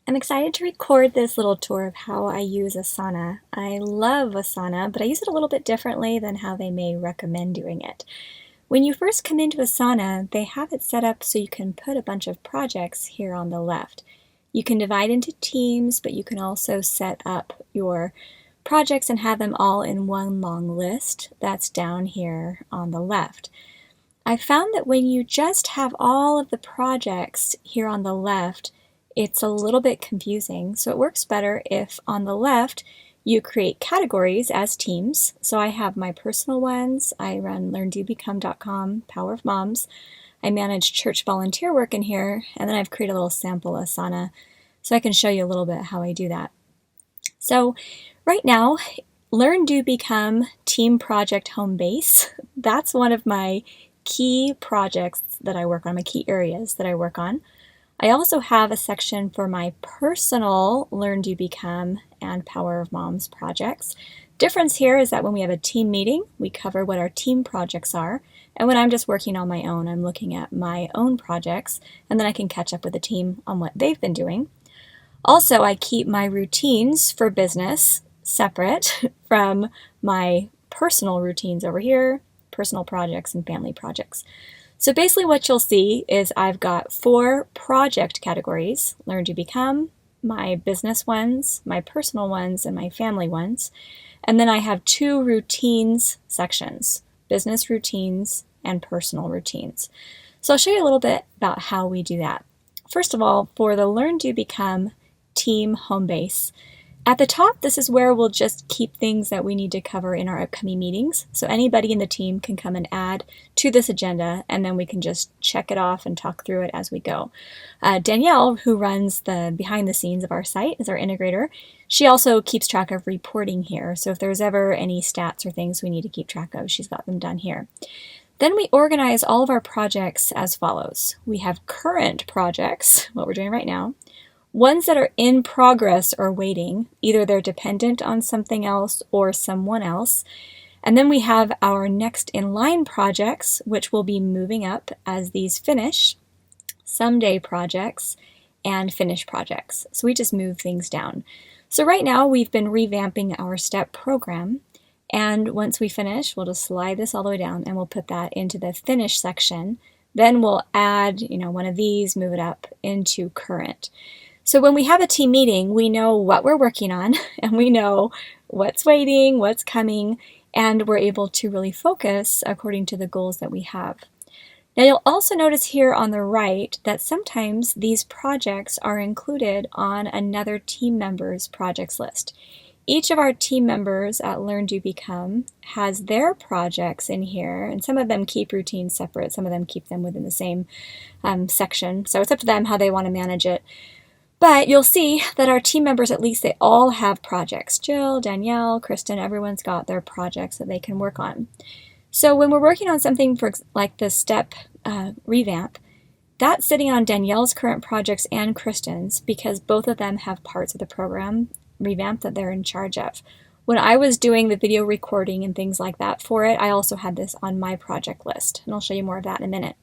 I'm excited to record this little tour of how I use Asana. I love Asana, but I use it a little bit differently than how they may recommend doing it. When you first come into Asana, they have it set up so you can put a bunch of projects here on the left. You can divide into teams, but you can also set up your projects and have them all in one long list. That's down here on the left. I found that when you just have all of the projects here on the left, it's a little bit confusing. So it works better if on the left you create categories as teams. So I have my personal ones. I run LearnDoBecome.com, Power of Moms. I manage church volunteer work in here, and then I've created a little sample Asana so I can show you a little bit how I do that. So right now, Learn, Do, Become Team Project Home Base. That's one of my key projects that I work on, my key areas that I work on. I also have a section for my personal Learn, Do, Become and Power of Moms projects. Difference here is that when we have a team meeting, we cover what our team projects are. And when I'm just working on my own, I'm looking at my own projects, and then I can catch up with the team on what they've been doing. Also, I keep my routines for business separate from my personal routines over here, personal projects and family projects. So basically what you'll see is I've got 4 project categories: Learn, Do, Become, my business ones, my personal ones, and my family ones. And then I have 2 routines sections: business routines and personal routines. So I'll show you a little bit about how we do that. First of all, for the Learn, Do, Become team home base, at the top, this is where we'll just keep things that we need to cover in our upcoming meetings. So anybody in the team can come and add to this agenda, and then we can just check it off and talk through it as we go. Danielle, who runs the behind the scenes of our site, is our integrator. She also keeps track of reporting here. So if there's ever any stats or things we need to keep track of, she's got them done here. Then we organize all of our projects as follows. We have current projects, what we're doing right now, ones that are in progress or waiting, either they're dependent on something else or someone else. And then we have our next in line projects, which will be moving up as these finish, someday projects, and finish projects. So we just move things down. So right now we've been revamping our STEP program. And once we finish, we'll just slide this all the way down and we'll put that into the finish section. Then we'll add, one of these, move it up into current. So when we have a team meeting, we know what we're working on, and we know what's waiting, what's coming, and we're able to really focus according to the goals that we have. Now you'll also notice here on the right that sometimes these projects are included on another team member's projects list. Each of our team members at Learn, Do, Become has their projects in here, and some of them keep routines separate, some of them keep them within the same section. So it's up to them how they want to manage it. But you'll see that our team members, at least, they all have projects. Jill, Danielle, Kristen, everyone's got their projects that they can work on. So when we're working on something for like the STEP revamp, that's sitting on Danielle's current projects and Kristen's, because both of them have parts of the program revamp that they're in charge of. When I was doing the video recording and things like that for it, I also had this on my project list, and I'll show you more of that in a minute.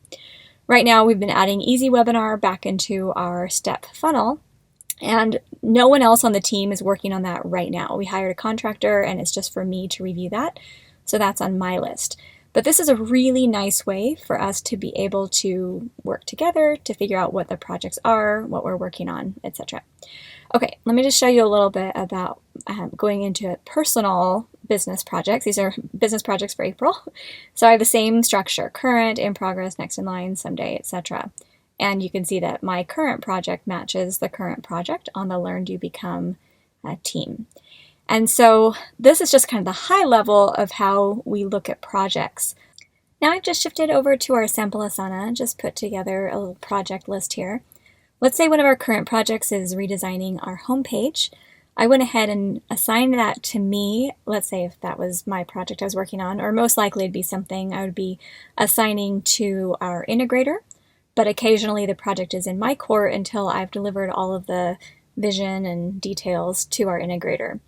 Right now, we've been adding Easy Webinar back into our STEP funnel, and no one else on the team is working on that right now. We hired a contractor, and it's just for me to review that, so that's on my list. But this is a really nice way for us to be able to work together to figure out what the projects are, what we're working on, etc. Okay, let me just show you a little bit about going into personal business projects. These are business projects for April. So I have the same structure: current, in progress, next in line, someday, etc. And you can see that my current project matches the current project on the Learn, Do, Become team. And so this is just kind of the high level of how we look at projects. Now I've just shifted over to our sample Asana, just put together a little project list here. Let's say one of our current projects is redesigning our homepage. I went ahead and assigned that to me. Let's say if that was my project I was working on, or most likely it'd be something I would be assigning to our integrator, but occasionally the project is in my court until I've delivered all of the vision and details to our integrator.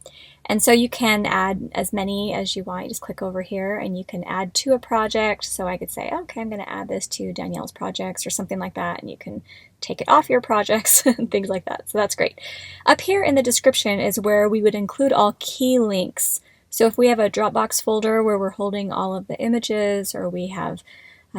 And so you can add as many as you want. You just click over here and you can add to a project. So I could say, okay, I'm going to add this to Danielle's projects or something like that. And you can take it off your projects and things like that. So that's great. Up here in the description is where we would include all key links. So if we have a Dropbox folder where we're holding all of the images, or we have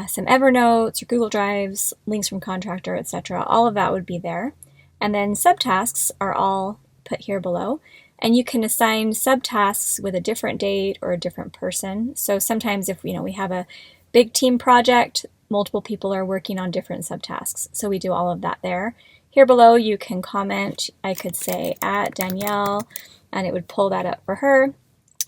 some Evernotes or Google Drives, links from contractor, etc., all of that would be there. And then subtasks are all put here below. And you can assign subtasks with a different date or a different person. So sometimes if we have a big team project, multiple people are working on different subtasks. So we do all of that there. Here below you can comment. I could say @Danielle, and it would pull that up for her,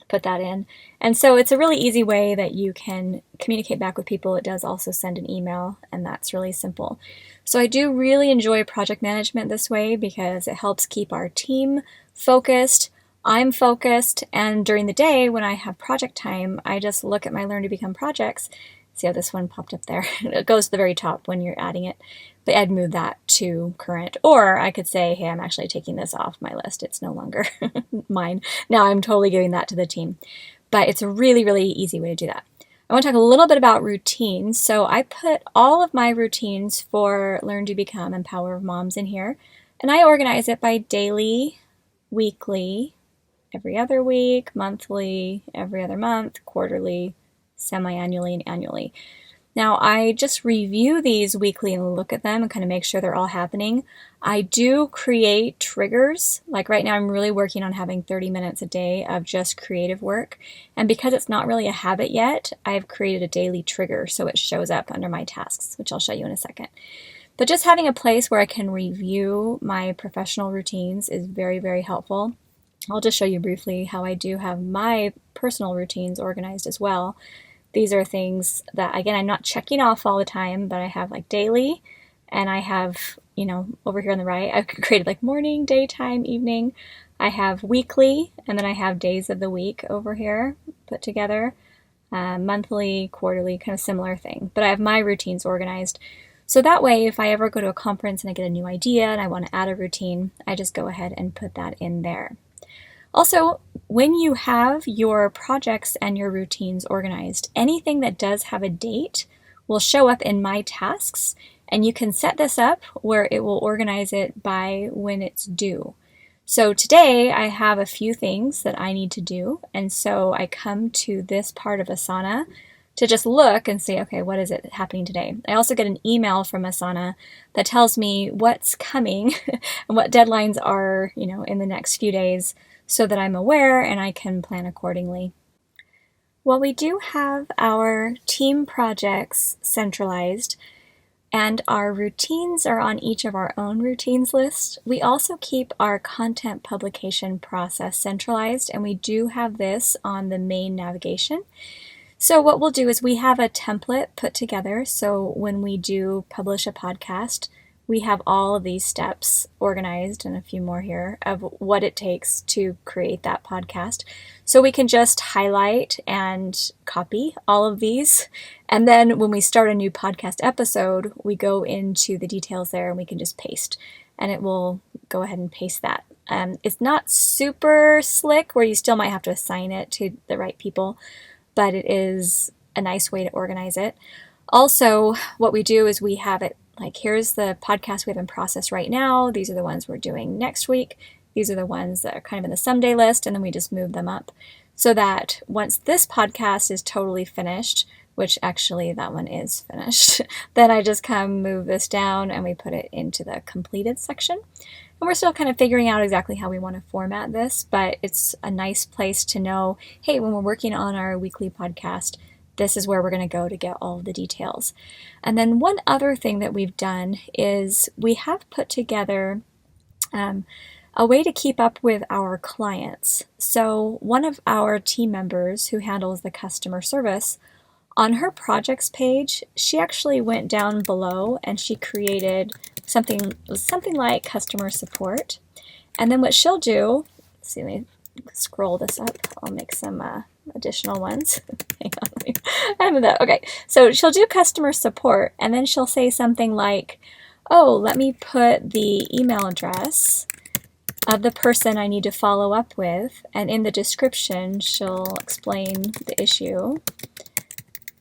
put that in. And so it's a really easy way that you can communicate back with people. It does also send an email, and that's really simple. So I do really enjoy project management this way because it helps keep our team focused. I'm focused, and during the day when I have project time, I just look at my LearnDoBecome projects. See how this one popped up there? It goes to the very top when you're adding it, but I'd move that to current. Or I could say, hey, I'm actually taking this off my list. It's no longer mine. Now I'm totally giving that to the team. But it's a really, really easy way to do that. I want to talk a little bit about routines. So I put all of my routines for LearnDoBecome and Power of Moms in here, and I organize it by daily, weekly, every other week, monthly, every other month, quarterly, semi-annually, and annually. Now I just review these weekly and look at them and kind of make sure they're all happening. I do create triggers. Like right now I'm really working on having 30 minutes a day of just creative work. And because it's not really a habit yet, I've created a daily trigger so it shows up under my tasks, which I'll show you in a second. But just having a place where I can review my professional routines is very, very helpful. I'll just show you briefly how I do have my personal routines organized as well. These are things that, again, I'm not checking off all the time, but I have like daily, and I have, over here on the right, I've created like morning, daytime, evening. I have weekly, and then I have days of the week over here put together, monthly, quarterly, kind of similar thing. But I have my routines organized. So that way, if I ever go to a conference and I get a new idea and I want to add a routine, I just go ahead and put that in there. Also, when you have your projects and your routines organized, anything that does have a date will show up in my tasks, and you can set this up where it will organize it by when it's due. So today I have a few things that I need to do, and so I come to this part of Asana to just look and say, okay, what is it happening today? I also get an email from Asana that tells me what's coming and what deadlines are, in the next few days, so that I'm aware and I can plan accordingly. Well, we do have our team projects centralized, and our routines are on each of our own routines list. We also keep our content publication process centralized, and we do have this on the main navigation. So what we'll do is we have a template put together. So when we do publish a podcast, we have all of these steps organized, and a few more here, of what it takes to create that podcast. So we can just highlight and copy all of these. And then when we start a new podcast episode, we go into the details there and we can just paste, and it will go ahead and paste that. It's not super slick where you still might have to assign it to the right people, but it is a nice way to organize it. Also, what we do is we have it like, here's the podcast we have in process right now. These are the ones we're doing next week. These are the ones that are kind of in the someday list, and then we just move them up so that once this podcast is totally finished, which actually that one is finished, then I just come move this down and we put it into the completed section. And we're still kind of figuring out exactly how we want to format this, but it's a nice place to know, hey, when we're working on our weekly podcast, this is where we're going to go to get all of the details. And then one other thing that we've done is we have put together a way to keep up with our clients. So one of our team members who handles the customer service, on her projects page, she actually went down below and she created something like customer support. And then what she'll do, let's see, let me scroll this up. I'll make some additional ones. Hang on, I have that. Okay, so she'll do customer support, and then she'll say something like, oh, let me put the email address of the person I need to follow up with, and in the description she'll explain the issue,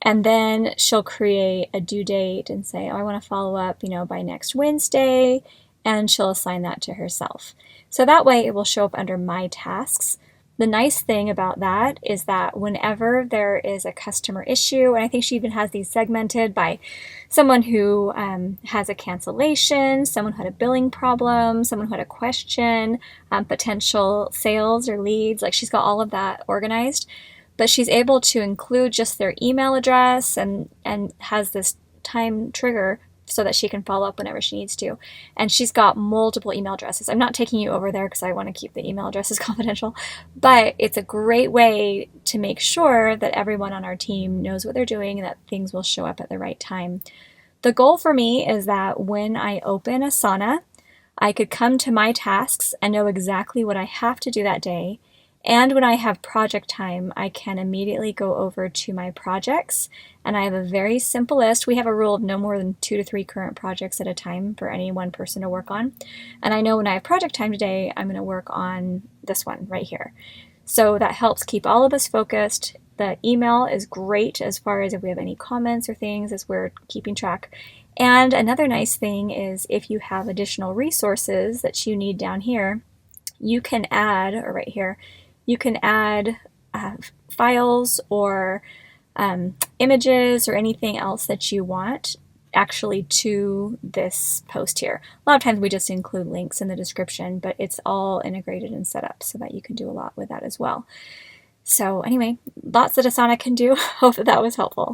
and then she'll create a due date and say, oh, I want to follow up, by next Wednesday, and she'll assign that to herself. So that way it will show up under my tasks. The nice thing about that is that whenever there is a customer issue, and I think she even has these segmented by someone who has a cancellation, someone who had a billing problem, someone who had a question, potential sales or leads, like she's got all of that organized. But she's able to include just their email address and has this time trigger so that she can follow up whenever she needs to. And she's got multiple email addresses. I'm not taking you over there because I want to keep the email addresses confidential, but it's a great way to make sure that everyone on our team knows what they're doing and that things will show up at the right time. The goal for me is that when I open Asana, I could come to my tasks and know exactly what I have to do that day. And when I have project time, I can immediately go over to my projects, and I have a very simple list. We have a rule of no more than 2 to 3 current projects at a time for any one person to work on. And I know when I have project time today, I'm going to work on this one right here. So that helps keep all of us focused. The email is great as far as if we have any comments or things as we're keeping track. And another nice thing is if you have additional resources that you need down here, you can add, or right here, you can add files or images or anything else that you want actually to this post here. A lot of times we just include links in the description, but it's all integrated and set up so that you can do a lot with that as well. So anyway, lots that Asana can do. Hope that was helpful.